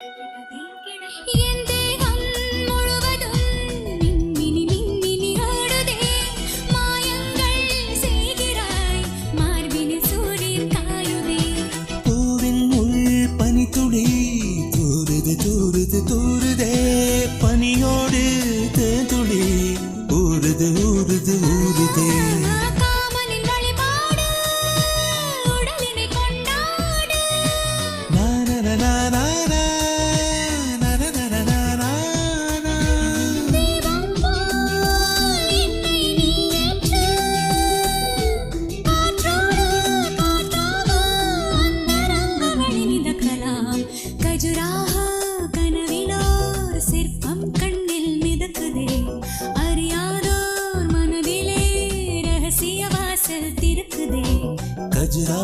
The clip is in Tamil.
என் தேகம் முழுவதும் மின்மினி மின்மினி ஓடுதே, மாயங்கள் செய்கிறாய், மார்பினில் சூரியன் காயுதே. பூவின் உள் பனித்துளி தூறுது தூறுது தூறுதே, பனியோடு தேதுளி ஊறுது ஊறுது ஊறுதே. காமனின் வழிபாடு உடலினை கொண்டாடு. நானனனானானா, நானனனானானா. தீபம் போல் என்னை நீ ஏற்று, காற்றோடு காற்றாக அந்தரங்கவழி மிதக்கலாம். கஜுராஹோ கனவிலோர் சிற்பம் கண்ணில் மிதக்குதே, அறியாதோர் மனதிலே ரகசிய வாசல் திறக்குதே. கஜுரா